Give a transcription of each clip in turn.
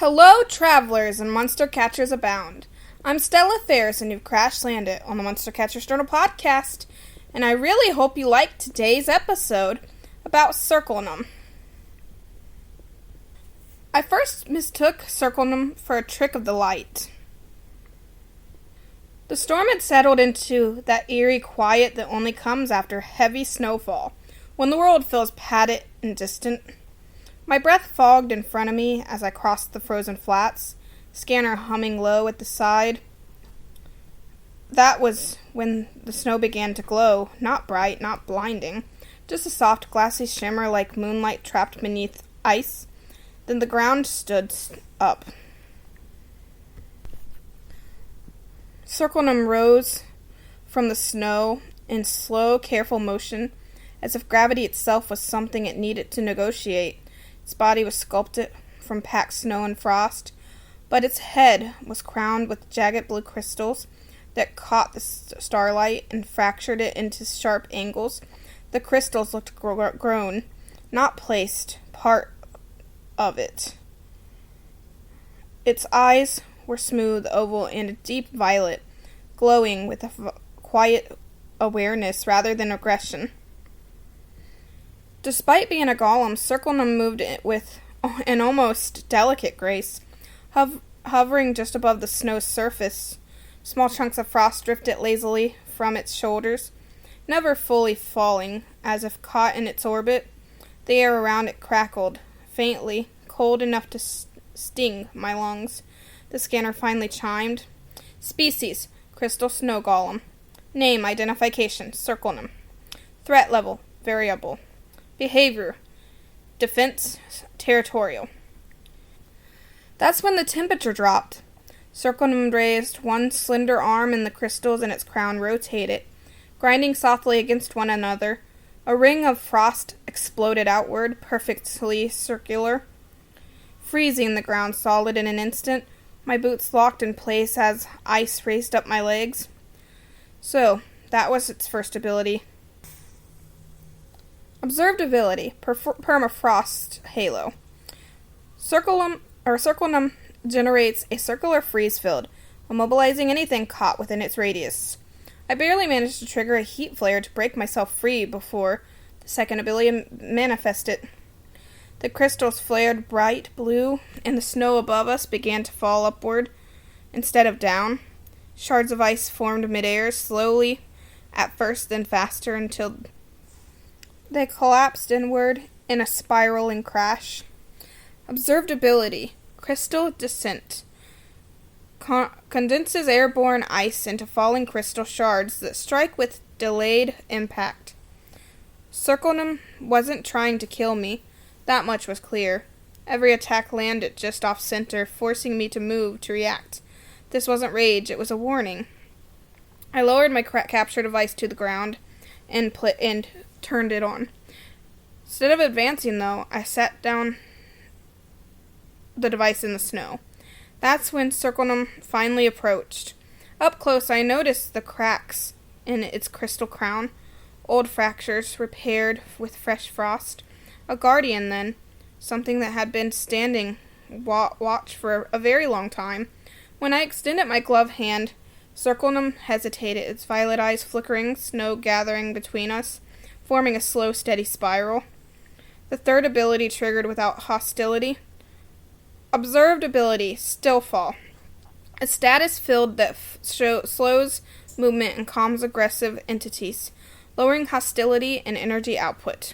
Hello, travelers and monster catchers abound. I'm Stella Ferris, and you've crash landed on the Monster Catchers Journal podcast, and I really hope you liked today's episode about Circlenum. I first mistook Circlenum for a trick of the light. The storm had settled into that eerie quiet that only comes after heavy snowfall, when the world feels padded and distant. My breath fogged in front of me as I crossed the frozen flats, scanner humming low at the side. That was when the snow began to glow, not bright, not blinding, just a soft glassy shimmer like moonlight trapped beneath ice. Then the ground stood up. Circlenum rose from the snow in slow, careful motion, as if gravity itself was something it needed to negotiate. Its body was sculpted from packed snow and frost, but its head was crowned with jagged blue crystals that caught the starlight and fractured it into sharp angles. The crystals looked grown, not placed, part of it. Its eyes were smooth, oval, and a deep violet, glowing with a quiet awareness rather than aggression. Despite being a golem, Circlenum moved with an almost delicate grace, hovering just above the snow's surface. Small chunks of frost drifted lazily from its shoulders, never fully falling, as if caught in its orbit. The air around it crackled, faintly, cold enough to sting my lungs. The scanner finally chimed. Species, Crystal Snow Golem. Name, identification, Circlenum. Threat level, variable. Behavior, defense, territorial. That's when the temperature dropped. Circlenum raised one slender arm, and the crystals in its crown rotated, grinding softly against one another. A ring of frost exploded outward, perfectly circular, freezing the ground solid in an instant. My boots locked in place as ice raced up my legs. So, that was its first ability. Observed ability, permafrost halo. Circlenum generates a circular freeze field, immobilizing anything caught within its radius. I barely managed to trigger a heat flare to break myself free before the second ability manifested. The crystals flared bright blue, and the snow above us began to fall upward instead of down. Shards of ice formed midair, slowly at first, then faster, until they collapsed inward in a spiraling crash. Observed ability, crystal descent. Condenses airborne ice into falling crystal shards that strike with delayed impact. Circlenum wasn't trying to kill me. That much was clear. Every attack landed just off center, forcing me to move, to react. This wasn't rage, it was a warning. I lowered my capture device to the ground and turned it on. Instead of advancing, though, I sat down the device in the snow. That's when Circlenum finally approached. Up close, I noticed the cracks in its crystal crown, old fractures repaired with fresh frost. A guardian, then, something that had been standing watch for a very long time. When I extended my gloved hand, Circlenum hesitated, its violet eyes flickering, snow gathering between us, forming a slow, steady spiral. The third ability triggered without hostility. Observed ability, Stillfall. A status field that slows movement and calms aggressive entities, lowering hostility and energy output.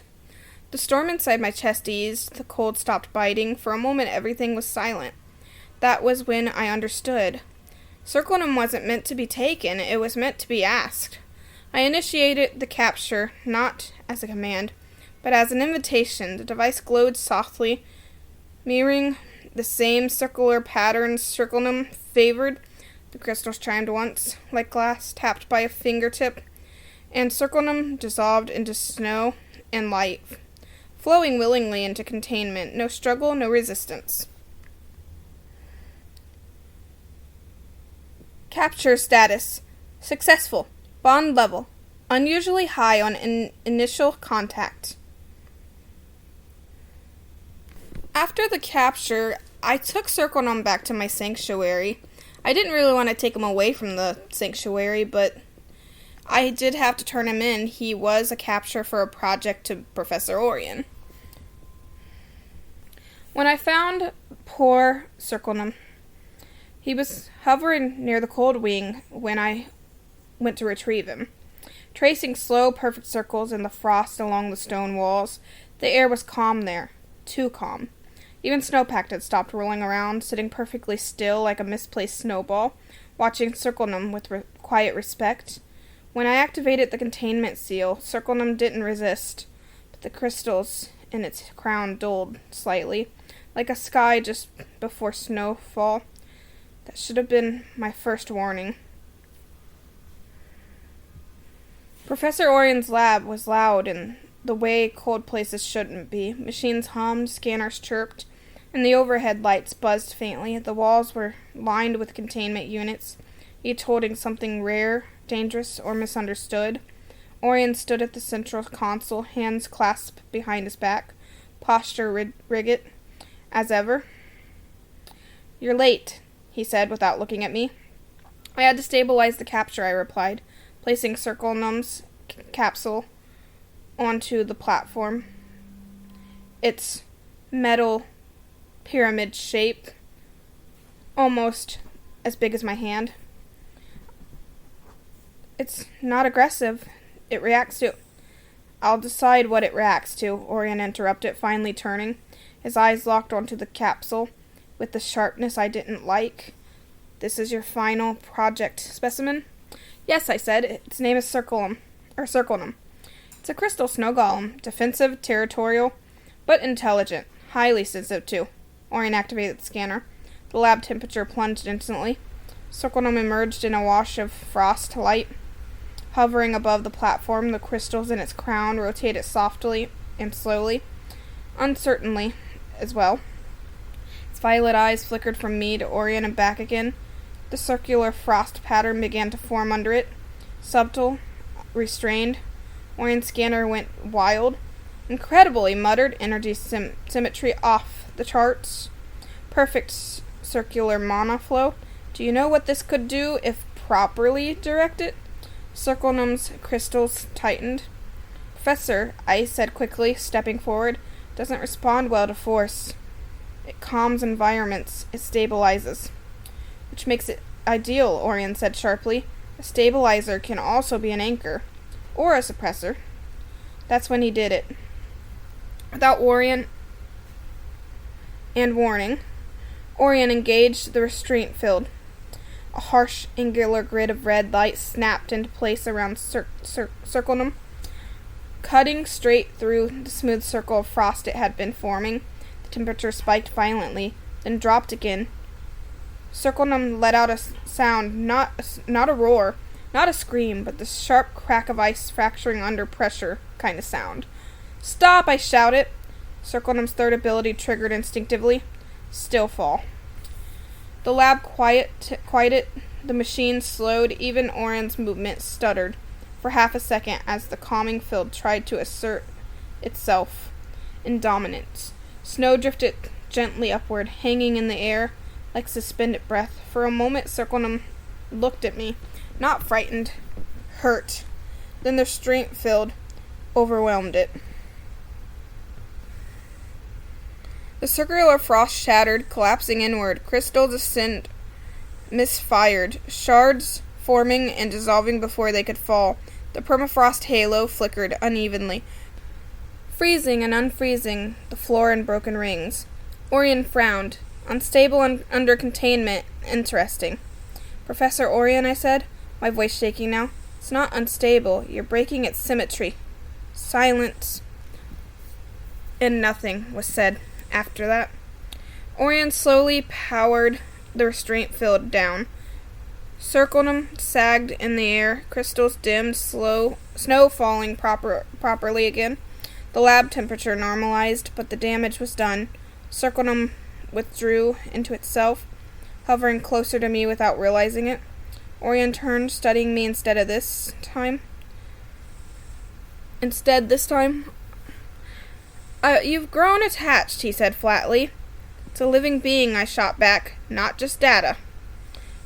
The storm inside my chest eased, the cold stopped biting. For a moment everything was silent. That was when I understood. Circlenum wasn't meant to be taken, it was meant to be asked. I initiated the capture, not as a command, but as an invitation. The device glowed softly, mirroring the same circular patterns Circlenum favored. The crystals chimed once, like glass tapped by a fingertip, and Circlenum dissolved into snow and light, flowing willingly into containment. No struggle, no resistance. Capture status. Successful. Bond level. Unusually high on initial contact. After the capture, I took Circlenum back to my sanctuary. I didn't really want to take him away from the sanctuary, but I did have to turn him in. He was a capture for a project to Professor Orion. When I found poor Circlenum, he was hovering near the cold wing when I went to retrieve him. Tracing slow, perfect circles in the frost along the stone walls, the air was calm there. Too calm. Even Snowpack had stopped rolling around, sitting perfectly still like a misplaced snowball, watching Circlenum with quiet respect. When I activated the containment seal, Circlenum didn't resist, but the crystals in its crown dulled slightly, like a sky just before snowfall. That should have been my first warning. Professor Orion's lab was loud in the way cold places shouldn't be. Machines hummed, scanners chirped, and the overhead lights buzzed faintly. The walls were lined with containment units, each holding something rare, dangerous, or misunderstood. Orion stood at the central console, hands clasped behind his back, posture rigid as ever. "You're late," he said without looking at me. "I had to stabilize the capture," I replied, placing Circlenum's capsule onto the platform. Its metal pyramid shape, almost as big as my hand. "It's not aggressive. It reacts to..." "I'll decide what it reacts to," Orion interrupted, finally turning. His eyes locked onto the capsule with the sharpness I didn't like. "This is your final project specimen?" "Yes," I said. "Its name is Circlenum. It's a Crystal Snow Golem. Defensive, territorial, but intelligent. Highly sensitive, too." Orion activated the scanner. The lab temperature plunged instantly. Circlenum emerged in a wash of frost light. Hovering above the platform, the crystals in its crown rotated softly and slowly, uncertainly as well. Its violet eyes flickered from me to Orion and back again. The circular frost pattern began to form under it. Subtle, restrained. Orion's scanner went wild. "Incredible," he muttered. "Energy symmetry off the charts. Perfect circular monoflow. Do you know what this could do if properly directed?" Circlenum's crystals tightened. "Professor," I said quickly, stepping forward, "doesn't respond well to force. It calms environments. It stabilizes." "Which makes it ideal," Orion said sharply. "A stabilizer can also be an anchor. Or a suppressor." That's when he did it. Without warning, Orion engaged the restraint field. A harsh, angular grid of red light snapped into place around Circlenum, cutting straight through the smooth circle of frost it had been forming. The temperature spiked violently, then dropped again. Circlenum let out a sound, not a roar, not a scream, but the sharp crack of ice fracturing under pressure kind of sound. "Stop!" I shouted. Circlenum's third ability triggered instinctively. Still fall. The lab quieted, the machine slowed, even Orion's movement stuttered for half a second as the calming field tried to assert itself in dominance. Snow drifted gently upward, hanging in the air like suspended breath. For a moment, Circlenum looked at me, not frightened, hurt. Then the restraint field overwhelmed it. The circular frost shattered, collapsing inward. Crystals ascend, misfired, shards forming and dissolving before they could fall. The permafrost halo flickered unevenly, freezing and unfreezing the floor in broken rings. Orion frowned. "Unstable and under containment. Interesting." "Professor Orion," I said, my voice shaking now, "it's not unstable. You're breaking its symmetry." Silence. And nothing was said after that. Orion slowly powered the restraint field down. Circlenum sagged in the air, crystals dimmed, snow falling properly again. The lab temperature normalized, but the damage was done. Circlenum withdrew into itself, hovering closer to me without realizing it. Orion turned, studying me this time, "You've grown attached," he said flatly. It's a living being, I shot back, not just data.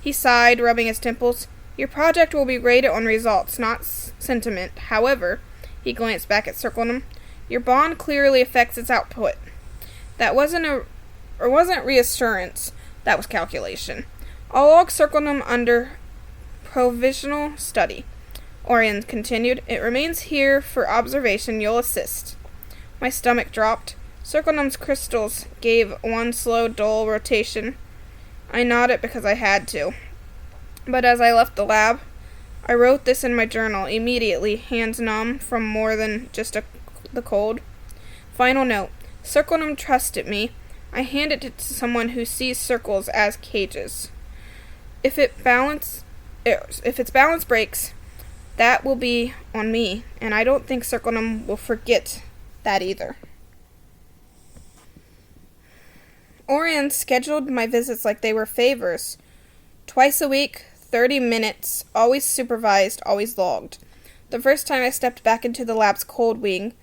He sighed, rubbing his temples. Your project will be rated on results, not sentiment. However, he glanced back at Circlenum, your bond clearly affects its output. That wasn't reassurance, that was calculation. I'll log Circlenum under provisional study. Orion continued. It remains here for observation. You'll assist. My stomach dropped. Circlenum's crystals gave one slow, dull rotation. I nodded because I had to. But as I left the lab, I wrote this in my journal immediately, hands numb from more than just the cold. Final note. Circlenum trusted me. I handed it to someone who sees circles as cages. If its balance breaks, that will be on me, and I don't think Circlenum will forget that either. Orion scheduled my visits like they were favors. Twice a week, 30 minutes, always supervised, always logged. The first time I stepped back into the lab's cold wing,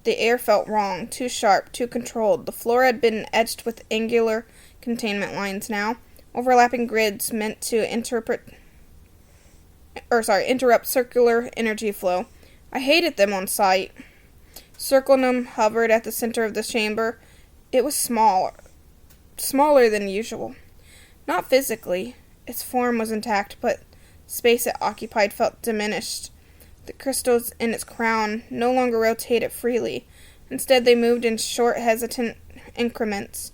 the air felt wrong, too sharp, too controlled. The floor had been etched with angular containment lines now, overlapping grids meant to interrupt circular energy flow. I hated them on sight. Circlenum hovered at the center of the chamber. It was smaller than usual. Not physically. Its form was intact, but space it occupied felt diminished. The crystals in its crown no longer rotated freely. Instead, they moved in short, hesitant increments,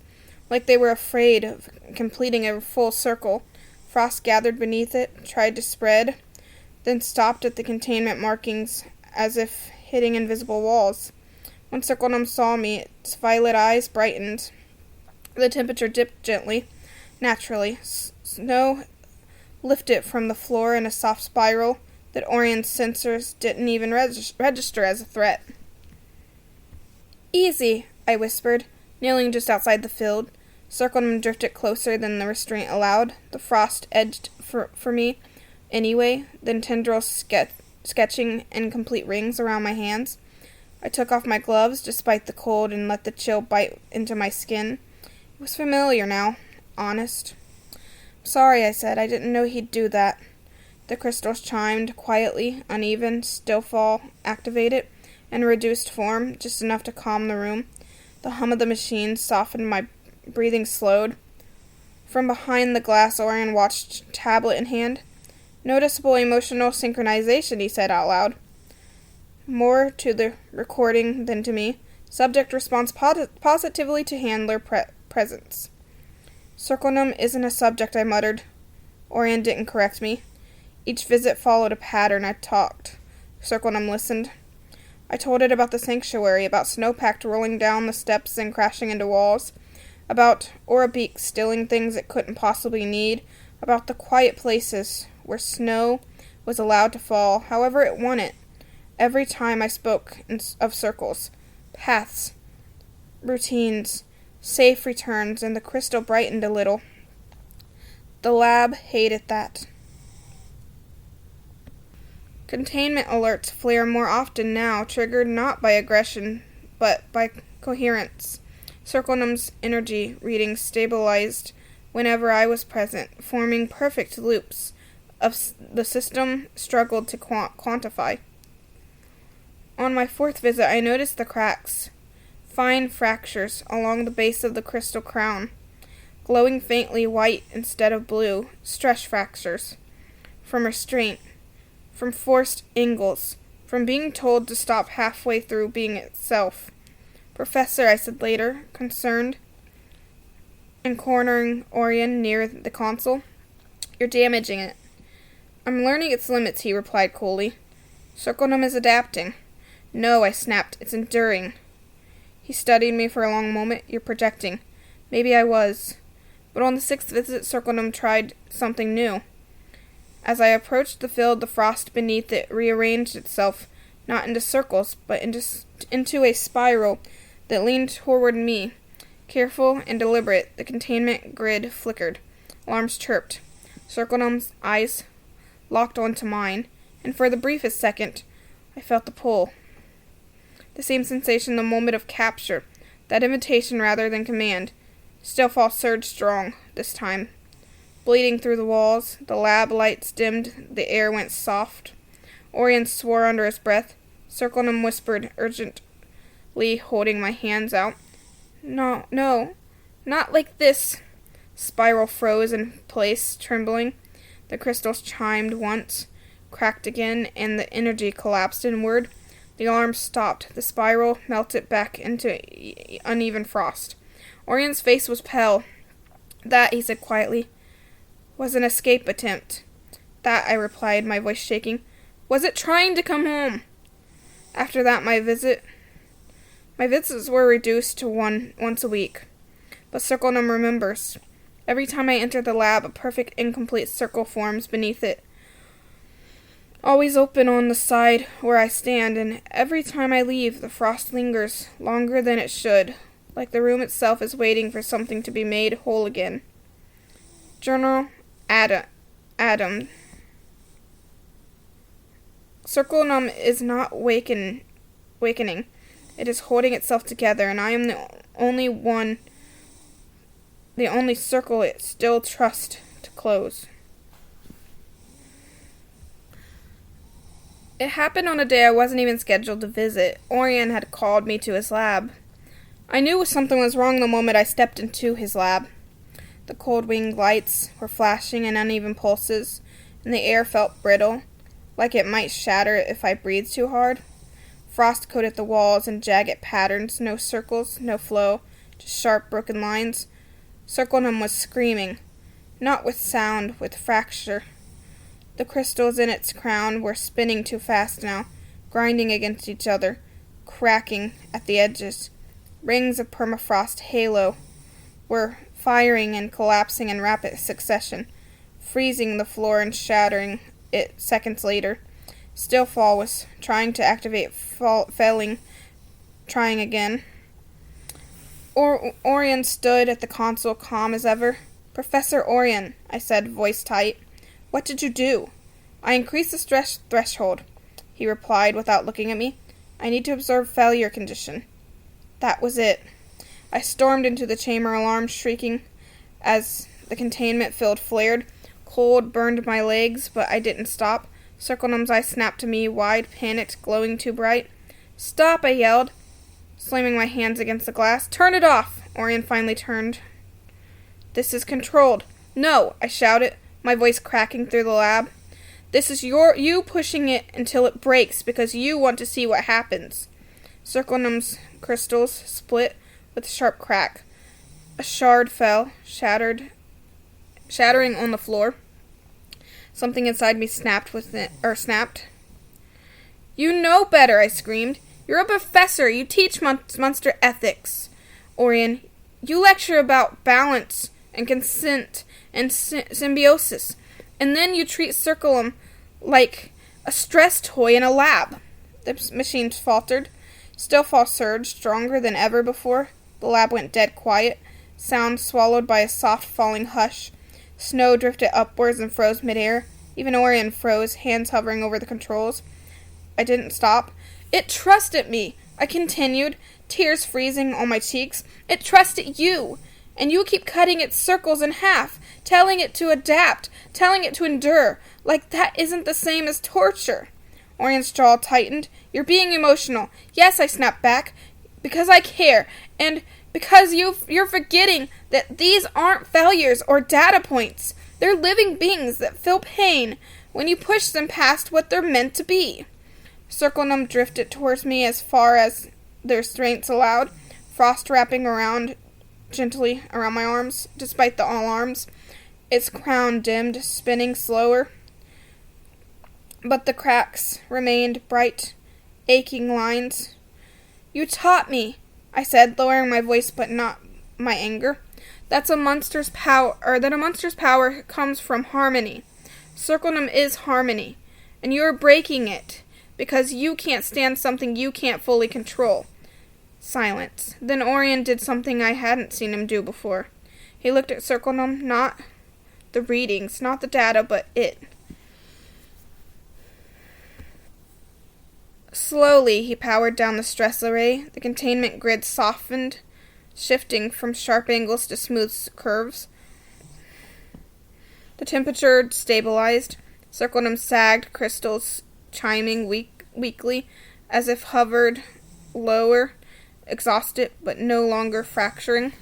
like they were afraid of completing a full circle. Frost gathered beneath it, tried to spread, then stopped at the containment markings as if hitting invisible walls. When Circlenum saw me, its violet eyes brightened. The temperature dipped gently, naturally. Snow lifted from the floor in a soft spiral that Orion's sensors didn't even register as a threat. Easy, I whispered, kneeling just outside the field. Circlenum drifted closer than the restraint allowed. The frost edged for me anyway, then tendrils sketching incomplete rings around my hands. I took off my gloves despite the cold and let the chill bite into my skin. It was familiar now, honest. Sorry, I said. I didn't know he'd do that. The crystals chimed quietly, uneven, stillfall activated, in reduced form, just enough to calm the room. The hum of the machine softened, my breathing slowed. From behind the glass, Orion watched, tablet in hand. Noticeable emotional synchronization, he said out loud. More to the recording than to me. Subject responds positively to handler presence. Circlenum isn't a subject, I muttered. Orion didn't correct me. Each visit followed a pattern. I talked. Circlenum listened. I told it about the sanctuary, about snowpack rolling down the steps and crashing into walls, about Orabeak stealing things it couldn't possibly need, about the quiet places where snow was allowed to fall however it wanted. Every time I spoke of circles, paths, routines, safe returns, and the crystal brightened a little. The lab hated that. Containment alerts flare more often now, triggered not by aggression, but by coherence. Circlenum's energy readings stabilized whenever I was present, forming perfect loops of the system struggled to quantify. On my fourth visit, I noticed the cracks, fine fractures along the base of the crystal crown, glowing faintly white instead of blue, stress fractures, from restraint, from forced angles, from being told to stop halfway through being itself. Professor, I said later, concerned, and cornering Orion near the console, you're damaging it. I'm learning its limits, he replied coolly. Circlenum is adapting. No, I snapped, it's enduring. He studied me for a long moment. You're projecting. Maybe I was. But on the sixth visit, Circlenum tried something new. As I approached the field, the frost beneath it rearranged itself, not into circles, but into a spiral that leaned toward me. Careful and deliberate, the containment grid flickered. Alarms chirped. Circlenum's eyes locked onto mine, and for the briefest second, I felt the pull. The same sensation the moment of capture, that invitation rather than command. Stillfall surged strong, this time. Bleeding through the walls, the lab lights dimmed, the air went soft. Orion swore under his breath. Circlenum whispered urgently, holding my hands out. No, not like this. Spiral froze in place, trembling. The crystals chimed once, cracked again, and the energy collapsed inward. The alarm stopped. The spiral melted back into uneven frost. Orion's face was pale. That, he said quietly, was an escape attempt. That, I replied, my voice shaking. Was it trying to come home? After that, my visits were reduced to once a week. But Circlenum remembers. Every time I enter the lab, a perfect incomplete circle forms beneath it, always open on the side where I stand, and every time I leave, the frost lingers longer than it should, like the room itself is waiting for something to be made whole again. General Adam. Circlenum is not wakening. It is holding itself together, and I am the only circle it still trusts to close. It happened on a day I wasn't even scheduled to visit. Orion had called me to his lab. I knew something was wrong the moment I stepped into his lab. The cold winged lights were flashing in uneven pulses, and the air felt brittle, like it might shatter if I breathed too hard. Frost coated the walls in jagged patterns, no circles, no flow, just sharp broken lines. Circlenum was screaming, not with sound, with fracture. The crystals in its crown were spinning too fast now, grinding against each other, cracking at the edges. Rings of permafrost halo were firing and collapsing in rapid succession, freezing the floor and shattering it seconds later. Stillfall was trying to activate, failing, trying again. Orion stood at the console, calm as ever. Professor Orion, I said, voice tight. What did you do? I increased the stress threshold, he replied without looking at me. I need to observe failure condition. That was it. I stormed into the chamber, alarm shrieking as the containment field flared. Cold burned my legs, but I didn't stop. Circlenum's eyes snapped to me, wide, panicked, glowing too bright. Stop, I yelled, slamming my hands against the glass. Turn it off! Orion finally turned. This is controlled. No, I shouted, my voice cracking through the lab. This is you pushing it until it breaks because you want to see what happens. Circlenum's crystals split with a sharp crack. A shard fell, shattering on the floor. Something inside me snapped. You know better, I screamed. You're a professor. You teach monster ethics. Orion, you lecture about balance and consent and symbiosis, and then you treat Circlenum like a stress toy in a lab. The machine faltered. Stillfall surged, stronger than ever before. The lab went dead quiet, sound swallowed by a soft falling hush. Snow drifted upwards and froze midair. Even Orion froze, hands hovering over the controls. I didn't stop. It trusted me, I continued, tears freezing on my cheeks. It trusted you, and you keep cutting its circles in half, telling it to adapt, telling it to endure, like that isn't the same as torture. Orion's jaw tightened. You're being emotional. Yes, I snapped back, because I care, and because you're forgetting that these aren't failures or data points. They're living beings that feel pain when you push them past what they're meant to be. Circlenum drifted towards me as far as their strengths allowed, frost wrapping gently around my arms, despite the alarms. Its crown dimmed, spinning slower, but the cracks remained bright, aching lines. You taught me, I said, lowering my voice but not my anger. That a monster's power comes from harmony. Circlenum is harmony, and you're breaking it because you can't stand something you can't fully control. Silence. Then Orion did something I hadn't seen him do before. He looked at Circlenum, not the readings, not the data, but it. Slowly, he powered down the stress array. The containment grid softened, shifting from sharp angles to smooth curves. The temperature stabilized. Circlenum sagged, crystals chiming weakly, as if hovered lower, exhausted, but no longer fracturing.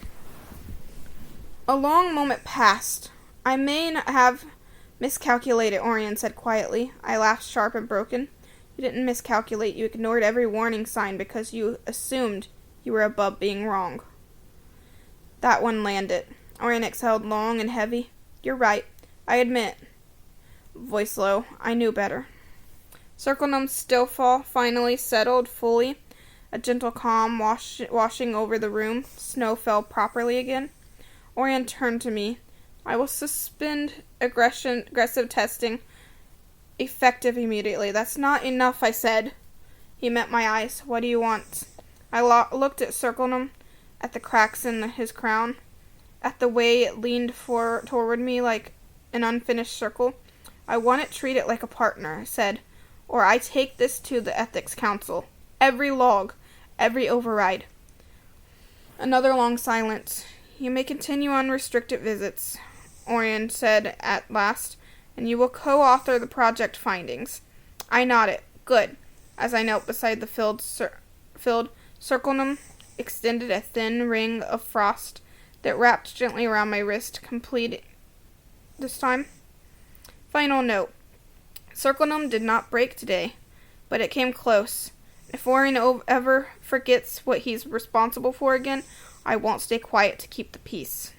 A long moment passed. I may have miscalculated, Orion said quietly. I laughed, sharp and broken. You didn't miscalculate. You ignored every warning sign because you assumed you were above being wrong. That one landed. Orion exhaled long and heavy. You're right. I admit. Voice low. I knew better. Circlenum's stillfall finally settled fully. A gentle calm washing over the room. Snow fell properly again. Orion turned to me. I will suspend aggressive testing. Effective immediately. That's not enough, I said. He met my eyes. What do you want? I looked at Circlenum, at the cracks in his crown, at the way it leaned toward me like an unfinished circle. I want it treated like a partner, I said, or I take this to the Ethics Council. Every log, every override. Another long silence. You may continue unrestricted visits, Orion said at last, and you will co-author the project findings. I nodded. Good. As I knelt beside the filled Circlenum, extended a thin ring of frost that wrapped gently around my wrist, complete this time. Final note. Circlenum did not break today, but it came close. If Orion ever forgets what he's responsible for again, I won't stay quiet to keep the peace.